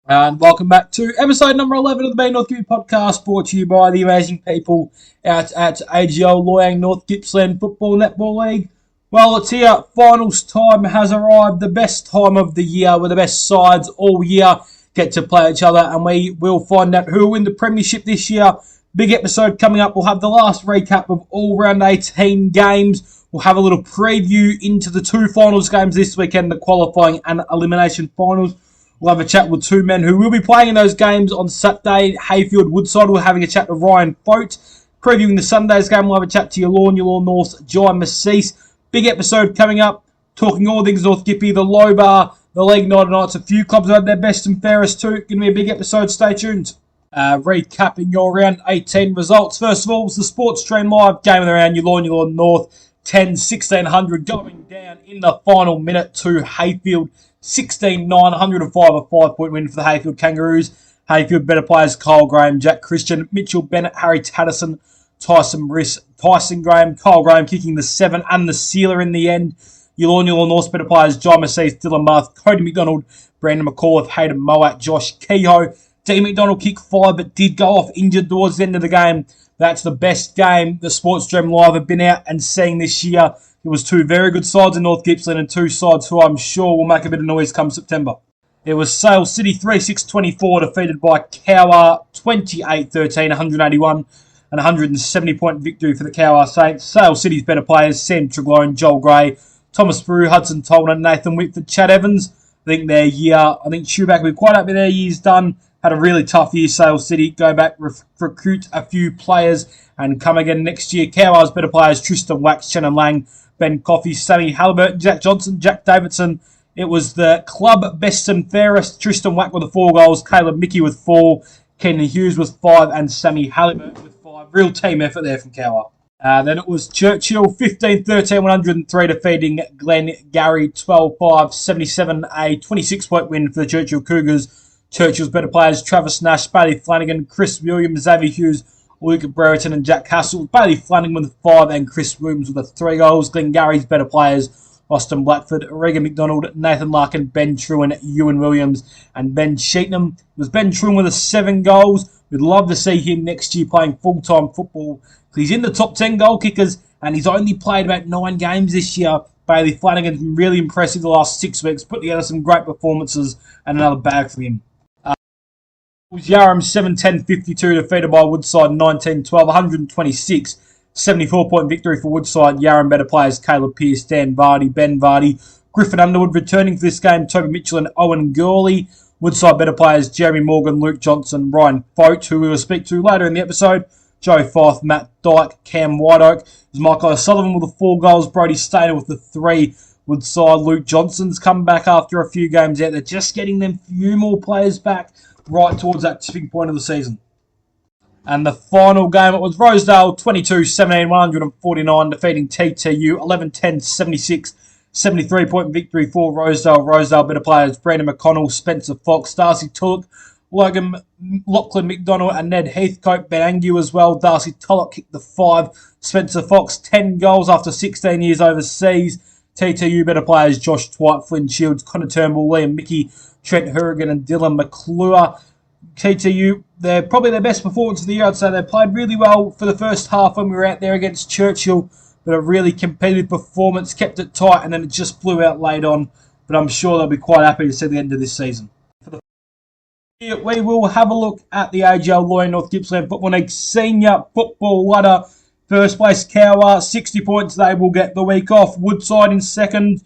And welcome back to episode number 11 of the Bay North Gippsland podcast, brought to you by the amazing people out at AGL Loyang North Gippsland Football Netball League. Well, it's here. Finals time has arrived. The best time of the year, where the best sides all year get to play each other, and we will find out who will win the premiership this year. Big episode coming up. We'll have the last recap of all round 18 games. We'll have a little preview into the two finals games this weekend, the qualifying and elimination finals. We'll have a chat with two men who will be playing in those games on Saturday. Hayfield Woodside. We're having a chat with Ryan Fote. Previewing the Sunday's game, we'll have a chat to Yallourn North's Jai Massis. Big episode coming up, talking all things North Gippy, the low bar, the League Night Nights. A few clubs have had their best and fairest too. Going to be a big episode. Stay tuned. Recapping your round 18 results. First of all, was the Sports Stream Live game of the round. Yallourn North 10-1600 going down in the final minute to Hayfield 16-9, 105, a 5-point win for the Hayfield Kangaroos. Hayfield better players Kyle Graham, Jack Christian, Mitchell Bennett, Harry Taddison, Tyson Briss, Tyson Graham, Kyle Graham kicking the 7 and the sealer in the end. Yallourn North's better players Jai Massis, Dylan Bath, Cody McDonald, Brandon McCall, Hayden Moat, Josh Kehoe. D. McDonald kicked 5 but did go off injured towards the end of the game. That's the best game the Sports Stream Live have been out and seeing this year. It was two very good sides in North Gippsland and two sides who I'm sure will make a bit of noise come September. It was Sale City 3-6-24 defeated by Cowar 28-13, 181 and 170 point victory for the Cowar Saints. Sale City's better players Sam Treglone, Joel Gray, Thomas Brew, Hudson Tolner, Nathan Whitford, Chad Evans. I think Schuback will be quite happy with their year's done. Had a really tough year, Sale City. Go back, recruit a few players and come again next year. Cowar's better players Tristan Wax, Shannon Lang, Ben Coffey, Sammy Halliburton, Jack Johnson, Jack Davidson. It was the club best and fairest. Tristan Wack with the 4 goals, Caleb Mickey with 4, Kenan Hughes with 5, and Sammy Halliburton with 5. Real team effort there from Cowar. Then it was Churchill 15-13, 103 defeating Glen Gary 12-5, 77, a 26-point win for the Churchill Cougars. Churchill's better players Travis Nash, Bailey Flanagan, Chris Williams, Xavier Hughes, Luke Brereton and Jack Castle. Bailey Flanagan with 5 and Chris Williams with 3 goals. Glengarry's better players Austin Blackford, Regan McDonald, Nathan Larkin, Ben Truan, Ewan Williams and Ben Sheetnam. It was Ben Truan with 7 goals. We'd love to see him next year playing full-time football. He's in the top 10 goal kickers and he's only played about 9 games this year. Bailey Flanagan's been really impressive the last 6 weeks, put together some great performances and another bag for him. Yarram 7-10-52 defeated by Woodside 19-12, 126, 74-point victory for Woodside. Yarram better players Caleb Pearce, Dan Vardy, Ben Vardy, Griffin Underwood returning for this game, Toby Mitchell and Owen Gurley. Woodside better players Jeremy Morgan, Luke Johnson, Ryan Fote, who we will speak to later in the episode, Joe Fife, Matt Dyke, Cam Whiteoak. There's Michael O'Sullivan with the 4 goals, Brody Stainer with the 3. Woodside, Luke Johnson's come back after a few games out. They're just getting them few more players back right towards that tipping point of the season. And the final game, it was Rosedale 22-17, 149, defeating TTU 11-10, 76, 73-point victory for Rosedale. Rosedale better players Brandon McConnell, Spencer Fox, Darcy Tullock, Lachlan McDonald and Ned Heathcote. Ben Angu as well. Darcy Tullock kicked the 5. Spencer Fox 10 goals after 16 years overseas. TTU better players Josh Twite, Flynn Shields, Connor Turnbull, Liam Mickey, Trent Hurrigan and Dylan McClure. TTU, they're probably their best performance of the year. I'd say they played really well for the first half when we were out there against Churchill, but a really competitive performance, kept it tight, and then it just blew out late on. But I'm sure they'll be quite happy to see the end of this season. We will have a look at the AGL Loyang North Gippsland Football League Senior Football Ladder. First place Cowar, 60 points. They will get the week off. Woodside in second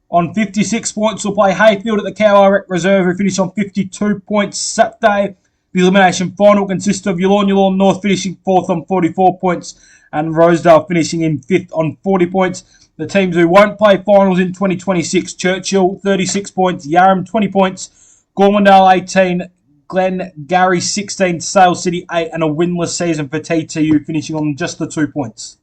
on 56 points. Will play Hayfield at the Cowar Rec Reserve, who finish on 52 points Saturday. The elimination final consists of Yallourn North finishing 4th on 44 points and Rosedale finishing in 5th on 40 points. The teams who won't play finals in 2026, Churchill 36 points, Yarram 20 points, Gormandale 18, Glen Gary 16, Sale City 8 and a winless season for TTU finishing on just the 2 points.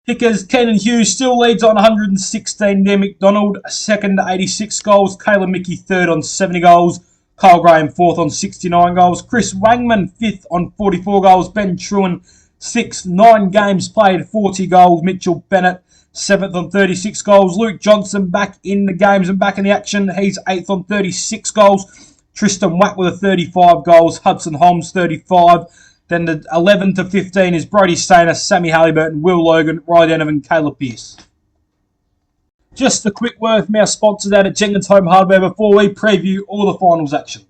Kickers, Kenan Hughes still leads on 116. Near McDonald, second, 86 goals. Caleb Mickey, third on 70 goals. Kyle Graham, fourth on 69 goals. Chris Wangman, fifth on 44 goals. Ben Truan, sixth, 9 games played, 40 goals. Mitchell Bennett, seventh on 36 goals. Luke Johnson back in the games and back in the action. He's eighth on 36 goals. Tristan Wack with 35 goals, Hudson Holmes 35. Then the 11 to 15 is Brody Stainer, Sammy Halliburton, Will Logan, Riley Donovan, Caleb Pearce. Just a quick word from our sponsors out at Jenkins Home Hardware before we preview all the finals action.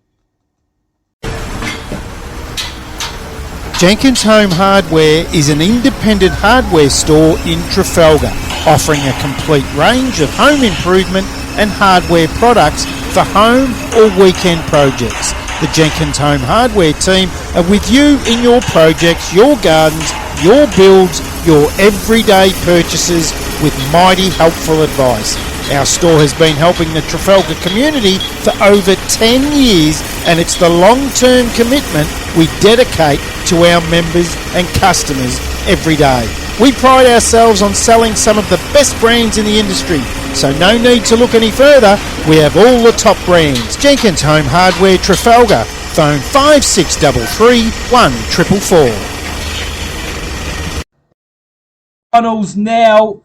Jenkins Home Hardware is an independent hardware store in Trafalgar, offering a complete range of home improvement and hardware products for home or weekend projects. The Jenkins Home Hardware team are with you in your projects, your gardens, your builds, your everyday purchases with mighty helpful advice. Our store has been helping the Trafalgar community for over 10 years, and it's the long-term commitment we dedicate to our members and customers every day. We pride ourselves on selling some of the best brands in the industry, so no need to look any further. We have all the top brands. Jenkins Home Hardware Trafalgar. Phone 5633 1444. Finals now.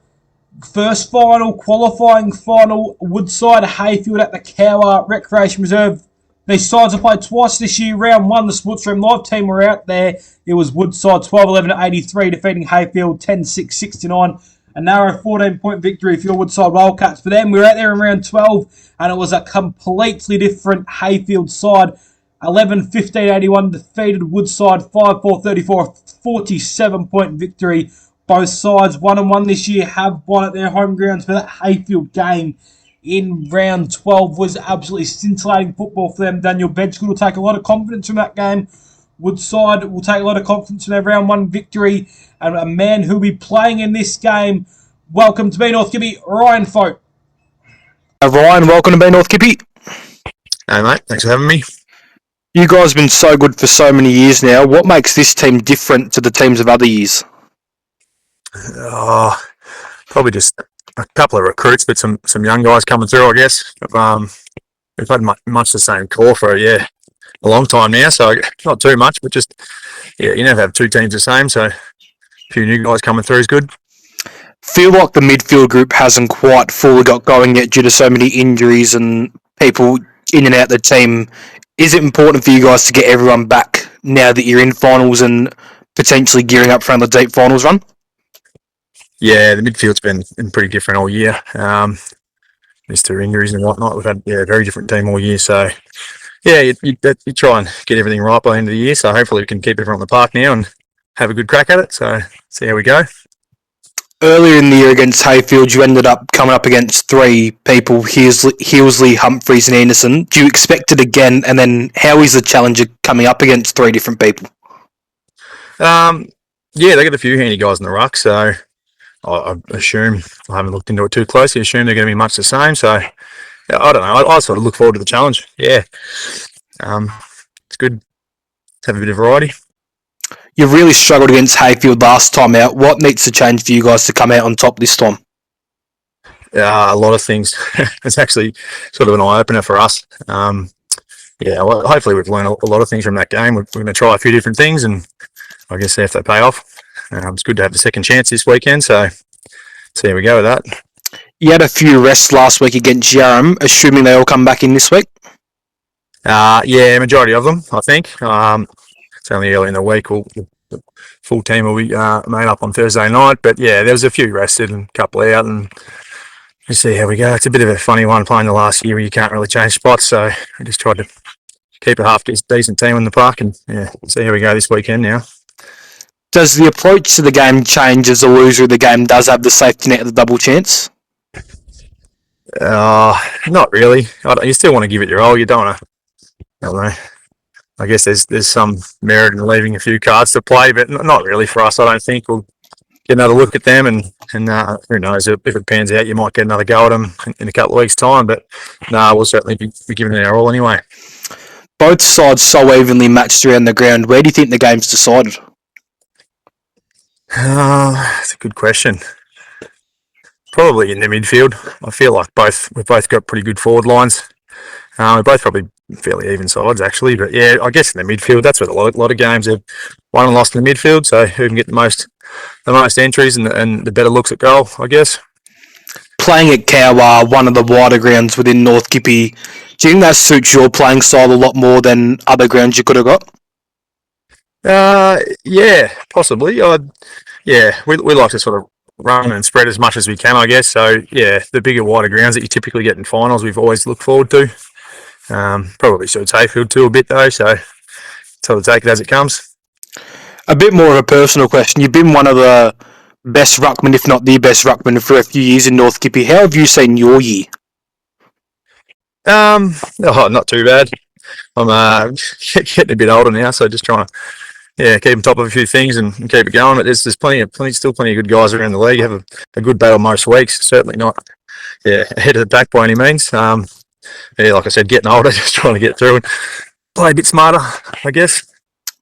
First final, qualifying final, Woodside Hayfield at the Cowar Recreation Reserve. These sides have played twice this year. Round 1, the Sportsroom Live team were out there. It was Woodside 12-11 at 83, defeating Hayfield 10-6-69. A narrow 14-point victory for your Woodside Wildcats. For them, we were out there in round 12, and it was a completely different Hayfield side. 11-15-81 defeated Woodside 5-4-34, 47-point victory. Both sides 1-1 this year have won at their home grounds, but that Hayfield game in round 12 was absolutely scintillating football for them. Daniel Bedgood will take a lot of confidence from that game. Woodside will take a lot of confidence from their round 1 victory. And a man who'll be playing in this game, welcome to Be North Kippy, Ryan Folk. Ryan, welcome to Be North Kippy. Hey mate, thanks for having me. You guys have been so good for so many years now. What makes this team different to the teams of other years? Probably just a couple of recruits, but some young guys coming through, I guess. We've had much the same core for a long time now, so not too much, but just you never have two teams the same, so a few new guys coming through is good. Feel like the midfield group hasn't quite fully got going yet due to so many injuries and people in and out the team. Is it important for you guys to get everyone back now that you're in finals and potentially gearing up for another deep finals run? Yeah, the midfield's been pretty different all year. Mr. Injuries and whatnot, we've had a very different team all year. So, you try and get everything right by the end of the year. So hopefully we can keep everyone on the park now and have a good crack at it. So see how we go. Earlier in the year against Hayfield, you ended up coming up against three people, Healsley, Humphreys and Anderson. Do you expect it again? And then how is the challenger coming up against three different people? They got a few handy guys in the ruck, so I assume, I haven't looked into it too closely, I assume they're going to be much the same. So, I don't know. I sort of look forward to the challenge. Yeah. It's good to have a bit of variety. You really struggled against Hayfield last time out. What needs to change for you guys to come out on top this time? A lot of things. It's actually sort of an eye-opener for us. Hopefully we've learned a lot of things from that game. We're going to try a few different things, and I guess if they pay off. It's good to have the second chance this weekend, so see how we go with that. You had a few rests last week against Yarram, assuming they all come back in this week? Majority of them, I think. It's only early in the week. The full team will be made up on Thursday night, but there was a few rested and a couple out, and we'll see how we go. It's a bit of a funny one playing the last year where you can't really change spots, so we just tried to keep a half decent team in the park and see how we go this weekend now. Does the approach to the game change as the loser of the game does have the safety net of the double chance? Not really. You still want to give it your all. You don't want to. I don't know. I guess there's some merit in leaving a few cards to play, but not really for us. I don't think we'll get another look at them, and who knows if it pans out, you might get another go at them in a couple of weeks' time. But we'll certainly be giving it our all anyway. Both sides so evenly matched around the ground. Where do you think the game's decided? That's a good question. Probably in the midfield. I feel like we've both got pretty good forward lines. We're both probably fairly even sides actually, but I guess in the midfield, that's what a lot of games have won and lost in the midfield. So who can get the most entries and the better looks at goal, I guess. Playing at Cowar, one of the wider grounds within North Kippy, Do you think that suits your playing style a lot more than other grounds you could have got? Yeah, possibly. We like to sort of run and spread as much as we can, I guess. So yeah, the bigger, wider grounds that you typically get in finals, we've always looked forward to. Probably suits Hayfield too a bit though, so sort of take it as it comes. A bit more of a personal question. You've been one of the best ruckman, if not the best ruckman, for a few years in North Kippy. How have you seen your year? Not too bad. I'm getting a bit older now, so just trying to keep on top of a few things and keep it going. But there's plenty of good guys around the league. Have a good battle most weeks. Certainly not ahead of the pack by any means. Like I said, getting older, just trying to get through and play a bit smarter, I guess.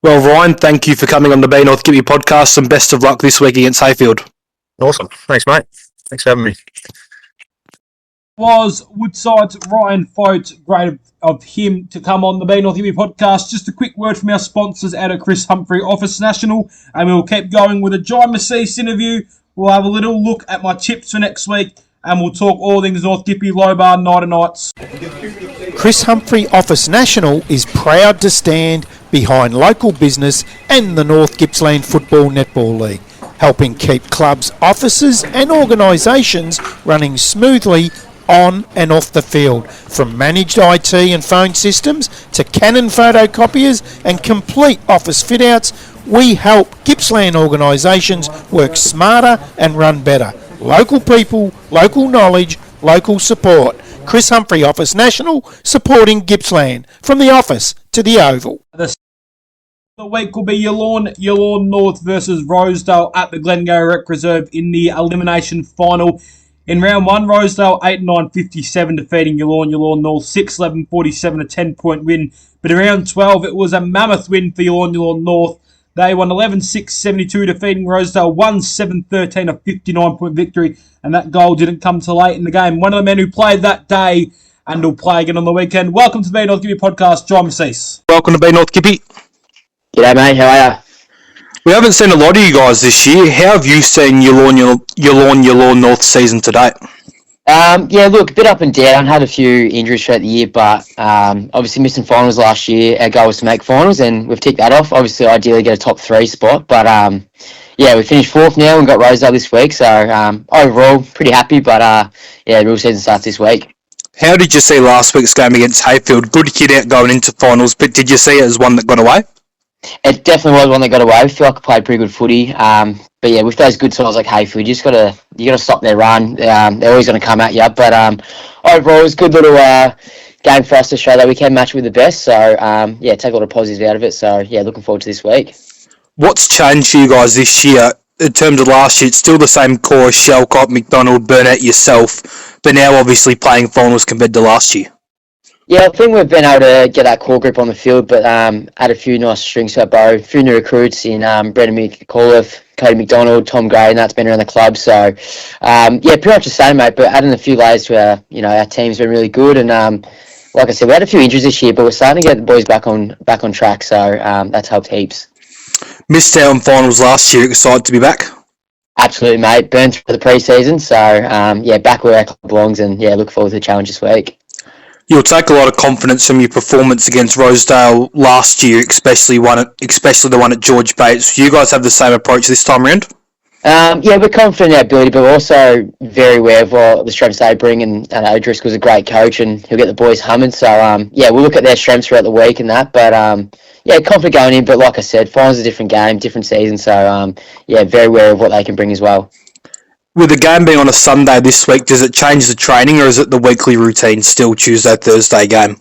Well, Ryan, thank you for coming on the Bay North Kippy podcast, and best of luck this week against Hayfield. Awesome. Thanks, mate. Thanks for having me. Was Woodside's Ryan Fote. Great of him to come on the Bay North Kippy podcast. Just a quick word from our sponsors out of Chris Humphrey Office National, and we'll keep going with a John Maceese interview. We'll have a little look at my tips for next week, and we'll talk all things North Kippy, low bar, night and nights. Chris Humphrey Office National is proud to stand behind local business and the North Gippsland Football Netball League, helping keep clubs, offices and organisations running smoothly on and off the field. From managed IT and phone systems to Canon photocopiers and complete office fit-outs, we help Gippsland organisations work smarter and run better. Local people, local knowledge, local support. Chris Humphrey Office National, supporting Gippsland. From the office to the oval. The week will be Yallourn North versus Rosedale at the Glengarry Rec Reserve in the elimination final. In round 1, Rosedale 8-9-57 defeating Yallourn. Yallourn North 6-11-47, a 10-point win. But in round 12, it was a mammoth win for Yallourn North. They won 11-6-72, defeating Rosedale 1-7-13, a 59-point victory. And that goal didn't come till late in the game. One of the men who played that day and will play again on the weekend. Welcome to the Bay North Kippy podcast, John Maceese. Welcome to Bay North Kippy. G'day, mate. How are you? We haven't seen a lot of you guys this year. How have you seen Yallourn North season to date? Look, a bit up and down. Had a few injuries throughout the year, but obviously missing finals last year. Our goal was to make finals, and we've ticked that off. Obviously, ideally get a top 3 spot, but we finished 4th now and got Rosedale this week. So overall, pretty happy. But the real season starts this week. How did you see last week's game against Hayfield? Good hit out going into finals, but did you see it as one that got away? It definitely was one that got away. I feel like I played pretty good footy. But yeah, with those good sides like Hayfield, you gotta stop their run. They're always going to come at you. But overall, it was a good little game for us to show that we can match with the best. So take a lot of positives out of it. So yeah, looking forward to this week. What's changed for you guys this year in terms of last year? It's still the same core: Shellcott, McDonald, Burnett, yourself. But now, obviously, playing finals compared to last year. Yeah, I think we've been able to get that core group on the field, but add a few nice strings to our bow. A few new recruits in Brendan McAuliffe, Cody McDonald, Tom Gray, and that's been around the club. So, pretty much the same, mate. But adding a few layers to our team's been really good. And like I said, we had a few injuries this year, but we're starting to get the boys back on track. So that's helped heaps. Missed out on finals last year. Excited to be back. Absolutely, mate. Burned through the pre-season. So back where our club belongs, and look forward to the challenge this week. You'll take a lot of confidence from your performance against Rosedale last year, especially the one at George Bates. You guys have the same approach this time around? We're confident in our ability, but we're also very aware of what the strengths they bring. And O'Driscoll's a great coach, and he'll get the boys humming. So we'll look at their strengths throughout the week and that. But confident going in. But like I said, finals is a different game, different season. So very aware of what they can bring as well. With the game being on a Sunday this week, does it change the training, or is it the weekly routine still Tuesday, Thursday game?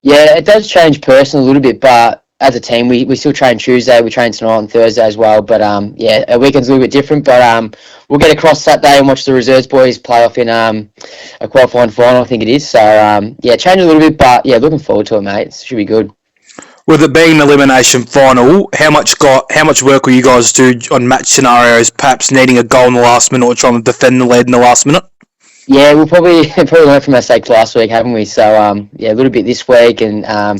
Yeah, it does change personally a little bit, but as a team, we still train Tuesday, we train tonight and Thursday as well. But our weekend's a little bit different. But we'll get across Saturday and watch the reserves boys play off in a qualifying final, I think it is. So change a little bit, but looking forward to it, mate. It should be good. With it being an elimination final, how much work will you guys do on match scenarios, perhaps needing a goal in the last minute or trying to defend the lead in the last minute? Yeah, we'll probably learn from our mistakes last week, haven't we? So, a little bit this week and a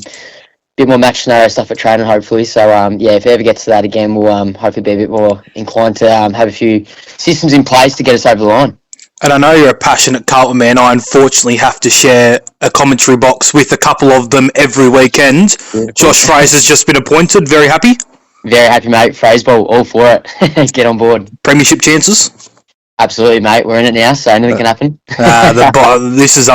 bit more match scenario stuff at training, hopefully. So, if it ever gets to that again, we'll hopefully be a bit more inclined to have a few systems in place to get us over the line. And I know you're a passionate Carlton man. I unfortunately have to share a commentary box with a couple of them every weekend. Beautiful. Josh Fraser's just been appointed. Very happy. Very happy, mate. Phraseball, all for it. Get on board. Premiership chances. Absolutely, mate. We're in it now, so anything can happen. This is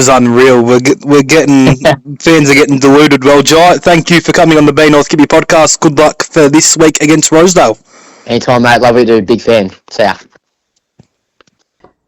unreal. We're getting fans are getting deluded. Well, Jai, thank you for coming on the Bay North Kibby podcast. Good luck for this week against Rosedale. Anytime, mate. Lovely to do. Big fan. See ya.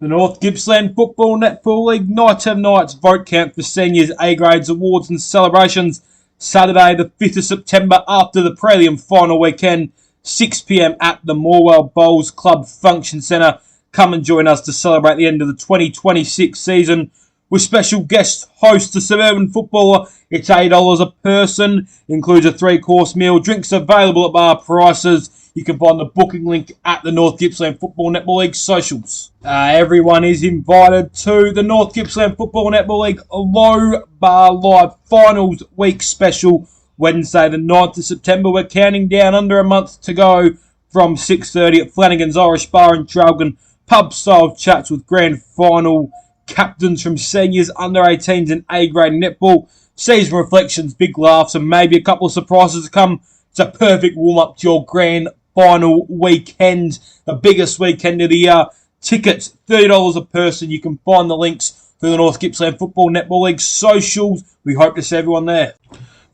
The North Gippsland Football Netball League Night of Nights vote count for seniors A grades awards and celebrations. Saturday the 5th of September after the prelim final weekend, 6 p.m. at the Morwell Bowls Club Function Centre. Come and join us to celebrate the end of the 2026 season with special guest host, the Suburban Footballer. It's $8 a person, includes a 3-course meal, drinks available at bar prices. You can find the booking link at the North Gippsland Football Netball League socials. Everyone is invited to the North Gippsland Football Netball League Low Bar Live Finals Week Special, Wednesday the 9th of September. We're counting down under a month to go from 6:30 at Flanagan's Irish Bar in Traralgon. Pub-style chats with grand final captains from seniors, under 18s and A-grade netball. Season reflections, big laughs and maybe a couple of surprises to come. It's a perfect warm-up to your grand final weekend, the biggest weekend of the year. Tickets, $30 a person. You can find the links through the North Gippsland Football Netball League socials. We hope to see everyone there.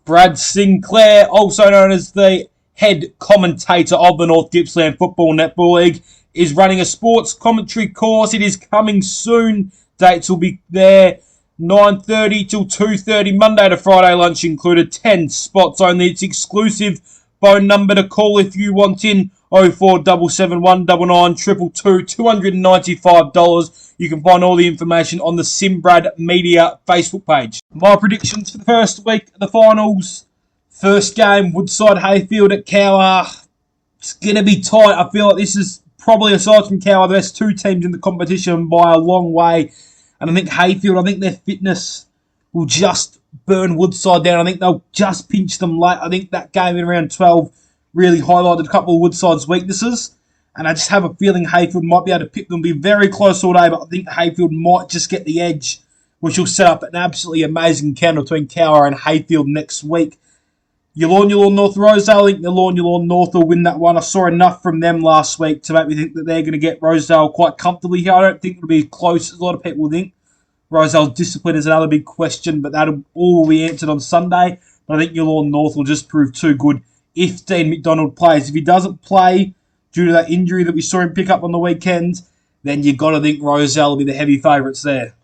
Brad Sinclair, also known as the head commentator of the North Gippsland Football Netball League, is running a sports commentary course. It is coming soon. Dates will be there 9:30 till 2:30, Monday to Friday lunch included, 10 spots only. It's exclusive. Phone number to call if you want in, 04771 9922, $295. You can find all the information on the Simbrad Media Facebook page. My predictions for the first week of the finals. First game, Woodside Hayfield at Cowher. It's going to be tight. I feel like this is probably, aside from Cowher, the best two teams in the competition by a long way. And I think Hayfield, I think their fitness will just burn Woodside down. I think they'll just pinch them late. I think that game in round 12 really highlighted a couple of Woodside's weaknesses. And I just have a feeling Hayfield might be able to pick them. Be very close all day, but I think Hayfield might just get the edge, which will set up an absolutely amazing encounter between Cowher and Hayfield next week. Yallourn North Rosedale, I think Yallourn North will win that one. I saw enough from them last week to make me think that they're going to get Rosedale quite comfortably here. I don't think it'll be close, as a lot of people think. Rosedale's discipline is another big question, but that'll all be answered on Sunday. But I think Yallourn North will just prove too good if Dean McDonald plays. If he doesn't play due to that injury that we saw him pick up on the weekend, then you've got to think Rosedale will be the heavy favourites there.